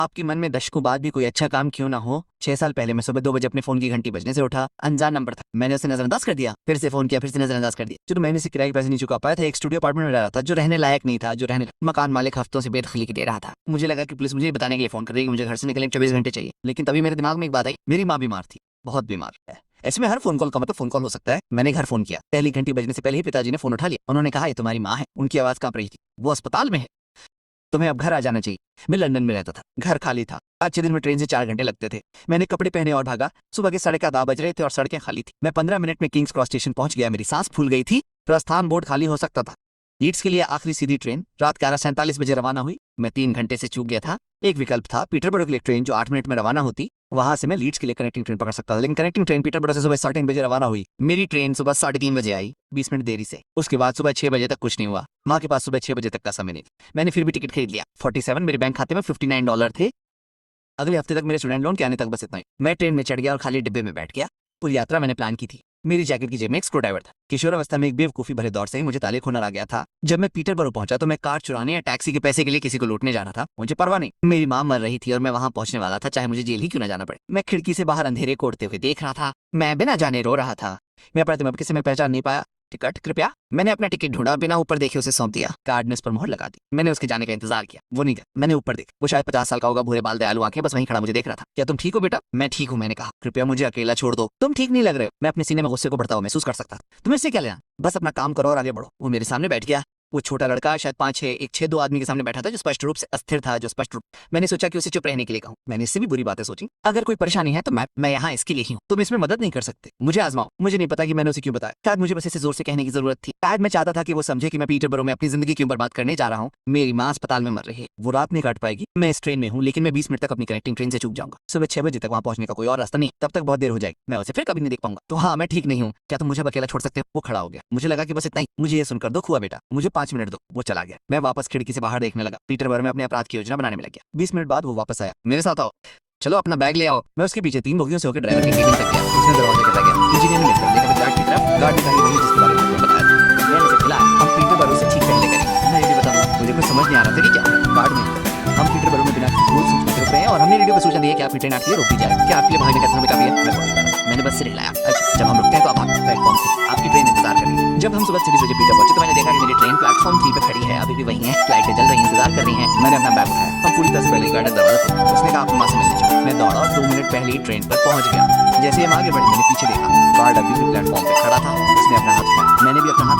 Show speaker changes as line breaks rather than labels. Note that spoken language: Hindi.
आपके मन में दशकों बाद भी कोई अच्छा काम क्यों ना हो। 6 साल पहले मैं सुबह 2 बजे अपने फोन की घंटी बजने से उठा। अनजान नंबर था, मैंने उसे नजरअंदाज कर दिया। फिर से फोन किया, फिर से नजरअंदाज कर दिया। जो महीने से किराए के पैसे नहीं चुका पाया था। एक स्टूडियो अपार्टमेंट में रह रहा था जो रहने लायक नहीं था। मकान मालिक हफ्तों से बेदखली की दे रहा था। मुझे लगा कि पुलिस मुझे बताने के लिए फोन कर रही है कि मुझे घर से निकलने 24 घंटे चाहिए। लेकिन तभी मेरे दिमाग में एक बात आई, मेरी माँ बीमार थी, बहुत बीमार है। ऐसे में हर फोन कॉल का मतलब फोन कॉल हो सकता है। मैंने घर फोन किया। पहली घंटी बजने से पहले ही पिताजी ने फोन उठा लिया। उन्होंने कहा, ये तुम्हारी माँ है। उनकी आवाज कांप रही थी। वो अस्पताल में है, तुम्हें अब घर आ जाना चाहिए। मैं लंदन में रहता था, घर खाली था। अच्छे दिन में ट्रेन से 4 घंटे लगते थे। मैंने कपड़े पहने और भागा। सुबह के 9:15 बज रहे थे और सड़कें खाली थी। मैं 15 मिनट में किंग्स क्रॉस स्टेशन पहुंच गया। मेरी सांस फूल गई थी। प्रस्थान बोर्ड खाली हो सकता था। लीड्स के लिए आखिरी सीधी ट्रेन रात 11:47 बजे रवाना हुई। मैं 3 घंटे से चूक गया था। एक विकल्प था पीटरबरो के लिए ट्रेन जो 8 मिनट में रवाना होती। वहां से मैं लीड्स के लिए कनेक्टिंग ट्रेन पकड़ सकता था। लेकिन कनेक्टिंग ट्रेन पीटरबरो से सुबह 3:30 बजे रवाना हुई। मेरी ट्रेन सुबह 3:30 बजे आई, 20 मिनट देरी से। उसके बाद सुबह 6 बजे तक कुछ नहीं हुआ। माँ के पास सुबह 6 बजे तक का समय नहीं था। मैंने फिर भी टिकट खरीद लिया। 47 मेरे बैंक खाते में $59 थे। अगले हफ्ते तक मेरे स्टूडेंट लोन के आने तक बस इतना ही। मैं ट्रेन में चढ़ गया और खाली डिब्बे में बैठ गया। पूरी यात्रा मैंने प्लान की थी। मेरी जैकेट की जेब में एक स्क्रू ड्राइवर था। किशोरावस्था में एक बेवकूफी भरे दौर से ही मुझे तारीख होना आ गया था। जब मैं पीटरबरो पहुंचा तो मैं कार चुराने या टैक्सी के पैसे के लिए किसी को लूटने जा रहा था। मुझे परवाह नहीं, मेरी माँ मर रही थी और मैं वहां पहुंचने वाला था, चाहे मुझे जेल ही क्यों ना जाना पड़े। मैं खिड़की से बाहर अंधेरे कोड़ते हुए देख रहा था। मैं बिना जाने रो रहा था। मैं प्रतिमा किसी में पहचान नहीं पाया। टिकट कृपया। मैंने अपना टिकट ढूंढा, बिना ऊपर देखे उसे सौंप दिया। कार्ड ने उस पर मोहर लगा दी। मैंने उसके जाने का इंतजार किया। वो नहीं गया। मैंने ऊपर देखा। वो शायद 50 साल का होगा, भूरे बाल, दयालु आंखें, बस वहीं खड़ा मुझे देख रहा था। क्या तुम ठीक हो बेटा? मैं ठीक हूँ, मैंने कहा। कृपया मुझे अकेला छोड़ दो, तुम ठीक नहीं लग रहे हो। मैं अपने सीने में गुस्से को बढ़ता हुआ महसूस कर सकता। तुम्हें इससे क्या लेना, बस अपना काम करो और आगे बढ़ो। वो मेरे सामने बैठ गया। वो छोटा लड़का शायद 5-6 आदमी के सामने बैठा था, जो स्पष्ट रूप से अस्थिर था, जो स्पष्ट रूप। मैंने सोचा कि उसे चुप रहने के लिए कहूं। मैंने इससे भी बुरी बातें सोची। अगर कोई परेशानी है तो मैं यहाँ इसके लिए ही हूँ। तुम इसमें मदद नहीं कर सकते, मुझे आजमाओ। मुझे नहीं पता कि मैंने उसे क्यों बताया। शायद मुझे बस इसे जोर से कहने की जरूरत थी। शायद मैं चाहता था कि वो समझे कि मैं पीटरबरो में अपनी जिंदगी क्यों बर्बाद करने जा रहा हूँ। मेरी माँ अस्पताल में मर रही है। वो रात नहीं काट पाएगी। मैं इस ट्रेन में हूँ, लेकिन मैं 20 मिनट तक अपनी कनेक्टिंग ट्रेन से चूक जाऊंगा। सुबह 6 बजे तक वहाँ पहुंचने का कोई और रास्ता नहीं। तब तक बहुत देर हो जाएगी। मैं उसे फिर कभी नहीं देख पाऊंगा। तो हाँ, मैं ठीक नहीं हूँ। क्या तुम मुझे अकेला छोड़ सकते हो? वो खड़ा हो गया। मुझे लगा कि बस इतना ही। मुझे ये सुनकर दुख हुआ। बेटा, मुझे 5 मिनट दो। वो चला गया। मैं वापस खिड़की से बाहर देखने लगा। पीटरबरो में अपने अपराध की योजना बनाने में लग गया। 20 मिनट बाद वो वापस आया। मेरे साथ आओ, चलो अपना बैग ले आओ। मैं उसके पीछे 3 बोगियों से होकर ड्राइवर के केबिन तक गया। उसने दरवाजे पर गया। इंजीनियर ने मिलकर देखा गार्ड की तरफ। गार्ड ने कहा, वही जिसके बारे में तुम्हें बताया था। मैंने उसे खिलाया। हम पीटरबरो से ठीक पहले करेंगे। मैं ये भी बताऊं, मुझे कुछ समझ नहीं आ रहा था कि क्या। गार्ड ने, हम पीटरबरो में बिना किसी रूल सूचना के रुक रहे हैं और हमने रेडियो पर सूचना दी है कि आपकी ट्रेन आपके लिए रोक दी जाए। क्या आपके लिए भागने का समय काफी है? मैं बोल रहा था। मैंने बस सिर हिलाया। अच्छा, जब हम रुकते हैं तो आप प्लेटफॉर्म से आपकी ट्रेन इंतजार कर रही है। जब हम सुबह 6 बजे पीटर पहुंचे तो मैंने देखा कि मेरी ट्रेन प्लेटफॉर्म 3 पे खड़ी है। अभी भी वही है, लाइटें जल रही, इंतजार कर रही हैं। मैंने अपना बैग उठाया। हम पूरी तरह से पहले गार्ड दरवाजा खोला। उसने कहा, आपकी माँ से मिलने चलो। मैं दौड़ा और 2 मिनट पहले ही ट्रेन पर पहुंच गया। जैसे हम आगे बढ़े, मैंने पीछे देखा। गार्ड अभी भी प्लेटफॉर्म पे खड़ा था। उसने अपना हाथ उठाया। मैंने भी अपना हाथ